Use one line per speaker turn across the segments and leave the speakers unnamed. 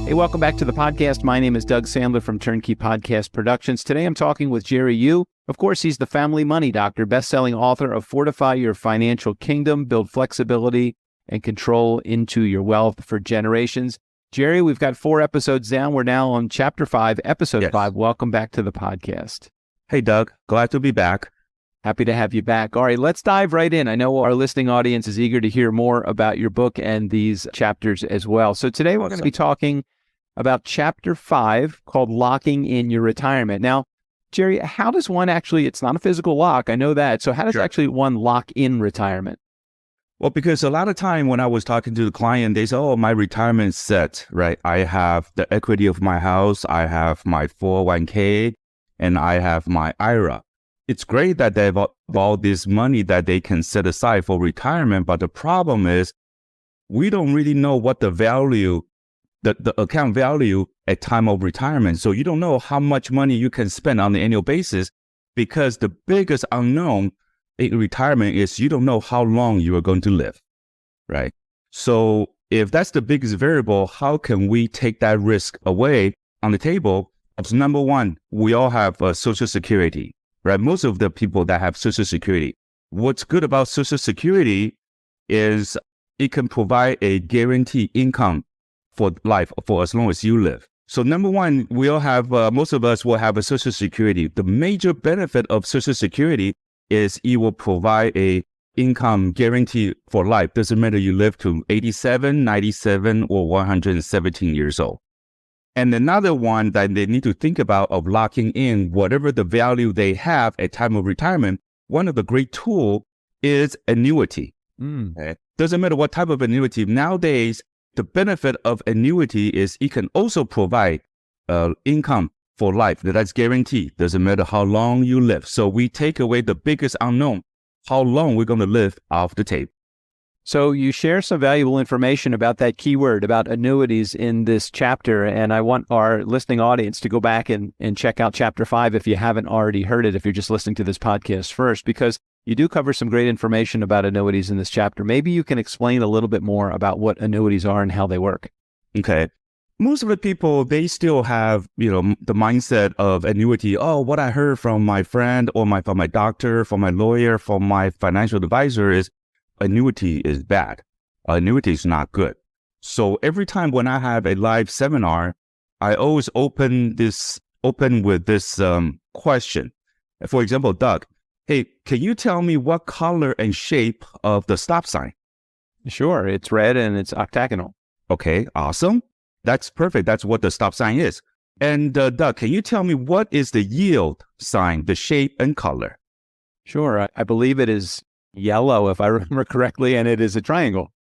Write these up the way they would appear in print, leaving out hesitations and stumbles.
Hey, welcome back to the podcast. My name is Doug Sandler from Turnkey Podcast Productions. Today I'm talking with Jerry Yu. Of course, he's the family money doctor, best-selling author of Fortify Your Financial Kingdom, Build Flexibility and Control into Your Wealth for Generations. Jerry, we've got 4 episodes down. We're now on Chapter 5, Episode 5. Welcome back to the podcast.
Hey, Doug. Glad to be back.
Happy to have you back. All right, let's dive right in. I know our listening audience is eager to hear more about your book and these chapters as well. So today we're going to be talking about Chapter 5 called Locking in Your Retirement. Now, Jerry, how does one actually, it's not a physical lock, I know that. So how does actually one lock in retirement?
Well, because a lot of time when I was talking to the client, they say, oh, my retirement's set, right? I have the equity of my house, I have my 401k, and I have my IRA. It's great that they have all this money that they can set aside for retirement, but the problem is we don't really know what the value, the account value at time of retirement. So you don't know how much money you can spend on an annual basis, because the biggest unknown in retirement is you don't know how long you are going to live, right? So if that's the biggest variable, how can we take that risk away on the table? So number one, we all have Social Security. Right? Most of the people that have Social Security. What's good about Social Security is it can provide a guaranteed income for life for as long as you live. So number one, we all have, most of us will have a Social Security. The major benefit of Social Security is it will provide a income guarantee for life. Doesn't matter you live to 87, 97, or 117 years old. And another one that they need to think about of locking in whatever the value they have at time of retirement, one of the great tools is annuity. Okay? Doesn't matter what type of annuity. Nowadays, the benefit of annuity is it can also provide income for life that's guaranteed. Doesn't matter how long you live. So we take away the biggest unknown, how long we're going to live, off the table.
So you share some valuable information about that keyword, about annuities in this chapter, and I want our listening audience to go back and check out Chapter 5 if you haven't already heard it, if you're just listening to this podcast first, because you do cover some great information about annuities in this chapter. Maybe you can explain a little bit more about what annuities are and how they work.
Okay. Most of the people, they still have, the mindset of annuity. Oh, what I heard from my friend or from my doctor, from my lawyer, from my financial advisor is annuity is bad. Annuity is not good. So every time when I have a live seminar, I always open with this question. For example, Doug, hey, can you tell me what color and shape of the stop sign?
Sure. It's red and it's octagonal.
Okay, awesome. That's perfect. That's what the stop sign is. And Doug, can you tell me what is the yield sign, the shape and color?
Sure. I believe it is yellow, if I remember correctly, and it is a triangle.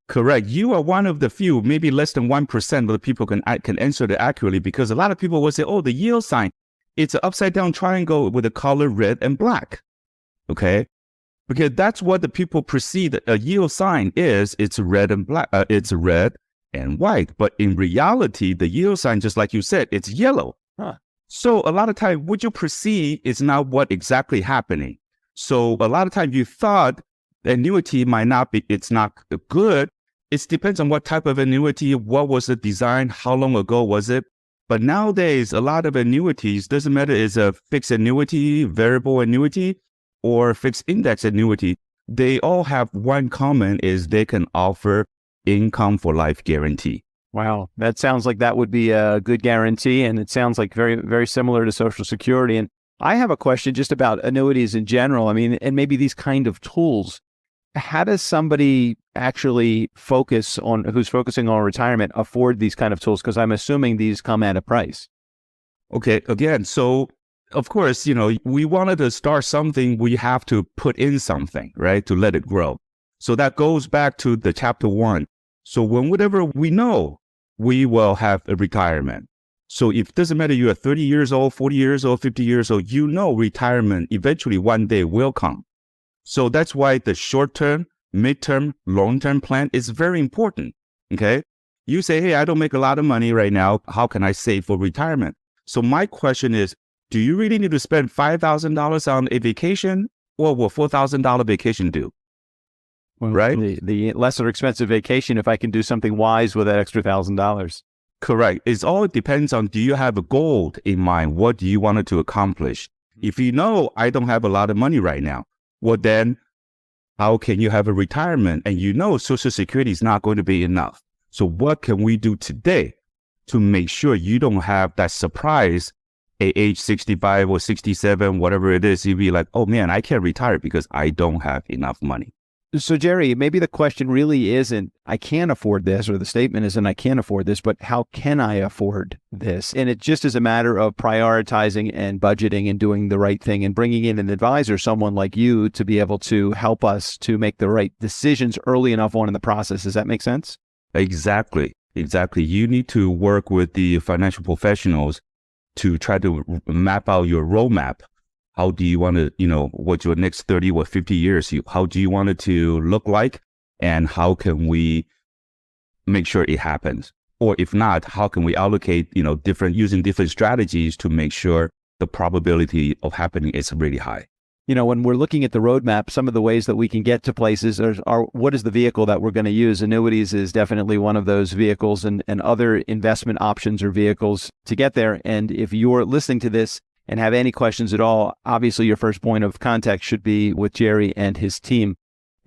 Correct. You are one of the few, maybe less than 1% of the people can answer that accurately, because a lot of people will say, oh, the yield sign, it's an upside down triangle with the color red and black. Okay? Because that's what the people perceive that a yield sign is. It's red and black. It's red and white. But in reality, the yield sign, just like you said, it's yellow. So a lot of time, what you perceive is not what exactly happening. So a lot of times you thought annuity might not be, it's not good. It depends on what type of annuity, what was the design, how long ago was it. But nowadays, a lot of annuities, doesn't matter is a fixed annuity, variable annuity, or fixed index annuity. They all have one common is they can offer income for life guarantee.
Wow. That sounds like that would be a good guarantee. And it sounds like very, very similar to Social Security. And I have a question just about annuities in general. I mean, and maybe these kind of tools. How does somebody actually who's focusing on retirement, afford these kind of tools? Because I'm assuming these come at a price.
Okay. Again, so of course, we wanted to start something, we have to put in something, right, to let it grow. So that goes back to the Chapter 1. So whatever we know, we will have a retirement. So if it doesn't matter, you are 30 years old, 40 years old, 50 years old, retirement eventually one day will come. So that's why the short-term, mid-term, long-term plan is very important, okay? You say, hey, I don't make a lot of money right now. How can I save for retirement? So my question is, do you really need to spend $5,000 on a vacation, or will $4,000 vacation do?
Well,
right?
The lesser expensive vacation if I can do something wise with that extra $1,000.
Correct. It all depends on, do you have a goal in mind? What do you want to accomplish? If you know, I don't have a lot of money right now, well then, how can you have a retirement? And you know Social Security is not going to be enough. So what can we do today to make sure you don't have that surprise at age 65 or 67, whatever it is, you'd be like, oh man, I can't retire because I don't have enough money.
So, Jerry, maybe the question really isn't, I can't afford this, or the statement isn't, I can't afford this, but how can I afford this? And it just is a matter of prioritizing and budgeting and doing the right thing and bringing in an advisor, someone like you, to be able to help us to make the right decisions early enough on in the process. Does that make sense?
Exactly. You need to work with the financial professionals to try to map out your roadmap. How do you want to, what your next 30 or 50 years, how do you want it to look like? And how can we make sure it happens? Or if not, how can we allocate, using different strategies to make sure the probability of happening is really high?
When we're looking at the roadmap, some of the ways that we can get to places are what is the vehicle that we're going to use? Annuities is definitely one of those vehicles, and other investment options or vehicles to get there. And if you're listening to this and have any questions at all, obviously your first point of contact should be with Jerry and his team.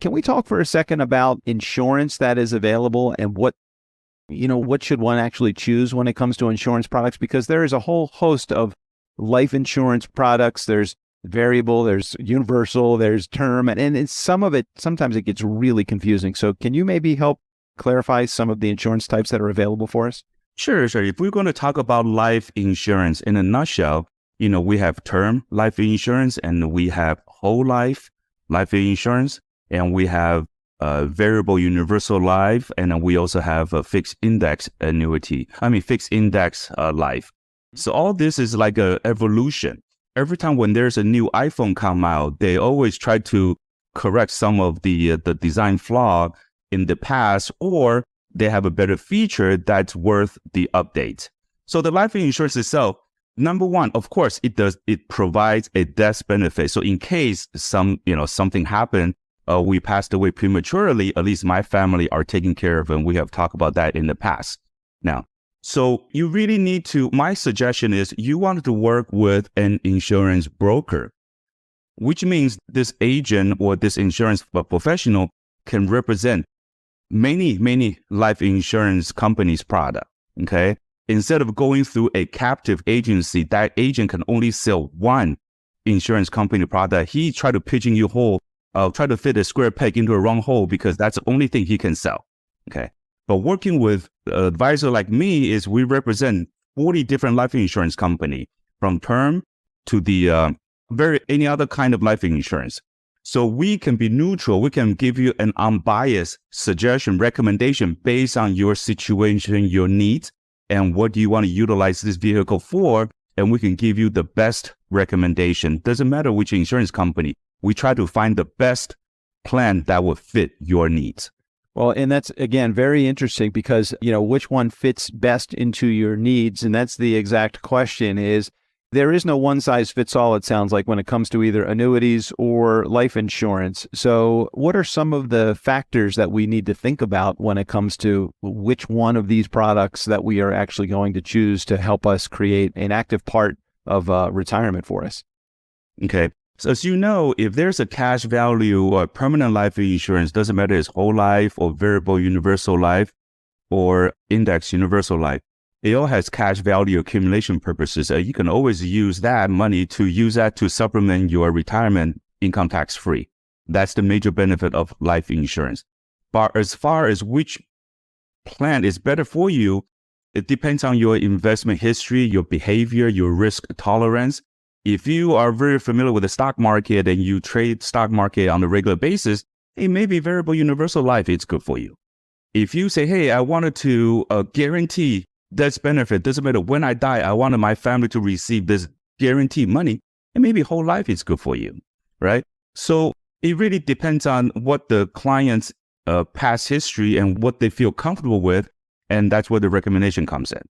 Can we talk for a second about insurance that is available and what should one actually choose when it comes to insurance products? Because there is a whole host of life insurance products. There's variable, there's universal, there's term, and some of it, sometimes it gets really confusing. So can you maybe help clarify some of the insurance types that are available for us?
Sure. If we're going to talk about life insurance in a nutshell, we have term life insurance, and we have whole life insurance, and we have variable universal life, and then we also have a fixed index life. So all this is like a evolution. Every time when there's a new iPhone come out, they always try to correct some of the design flaw in the past, or they have a better feature that's worth the update. So the life insurance itself, number one, of course, it provides a death benefit. So in case something happened, we passed away prematurely, at least my family are taken care of, and we have talked about that in the past. Now, so you really need to, my suggestion is you want to work with an insurance broker, which means this agent or this insurance professional can represent many life insurance companies' product. Okay. Instead of going through a captive agency, that agent can only sell one insurance company product. He try to pigeonhole, try to fit a square peg into a round hole because that's the only thing he can sell. Okay. But working with an advisor like me is we represent 40 different life insurance company, from term to the any other kind of life insurance. So we can be neutral. We can give you an unbiased suggestion, recommendation based on your situation, your needs, and what do you want to utilize this vehicle for. And we can give you the best recommendation. Doesn't matter which insurance company. We try to find the best plan that will fit your needs.
Well, and that's, again, very interesting because, which one fits best into your needs. And that's the exact question is, there is no one size fits all, it sounds like, when it comes to either annuities or life insurance. So what are some of the factors that we need to think about when it comes to which one of these products that we are actually going to choose to help us create an active part of retirement for us?
Okay. So as you know, if there's a cash value or permanent life insurance, doesn't matter if it's whole life or variable universal life or index universal life, it all has cash value accumulation purposes. You can always use that money to supplement your retirement income tax free. That's the major benefit of life insurance. But as far as which plan is better for you, it depends on your investment history, your behavior, your risk tolerance. If you are very familiar with the stock market and you trade stock market on a regular basis, it may be variable universal life. It's good for you. If you say, hey, I wanted to guarantee this benefit, doesn't matter when I die, I wanted my family to receive this guaranteed money, and maybe whole life is good for you, right? So it really depends on what the client's past history and what they feel comfortable with, and that's where the recommendation comes in.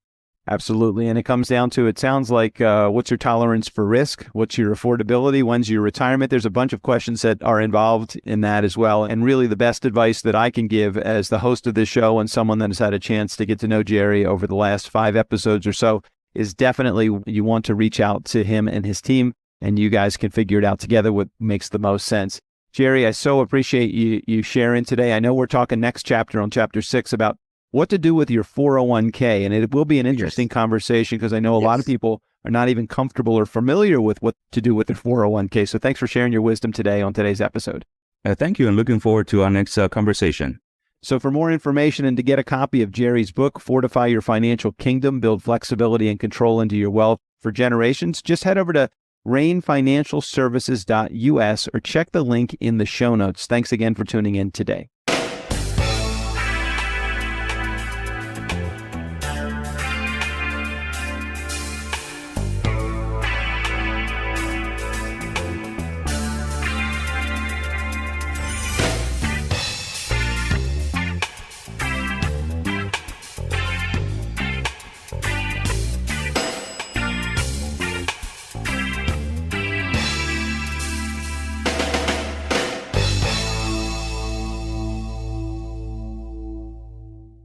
Absolutely. And it comes down to, it sounds like, what's your tolerance for risk? What's your affordability? When's your retirement? There's a bunch of questions that are involved in that as well. And really the best advice that I can give as the host of this show and someone that has had a chance to get to know Jerry over the last 5 episodes or so is definitely you want to reach out to him and his team, and you guys can figure it out together what makes the most sense. Jerry, I so appreciate you sharing today. I know we're talking next chapter on chapter 6 about what to do with your 401k. And it will be an interesting conversation because I know a lot of people are not even comfortable or familiar with what to do with their 401k. So thanks for sharing your wisdom today on today's episode.
Thank you, and looking forward to our next conversation.
So for more information and to get a copy of Jerry's book, Fortify Your Financial Kingdom, Build Flexibility and Control into Your Wealth for Generations, just head over to rainfinancialservices.us or check the link in the show notes. Thanks again for tuning in today.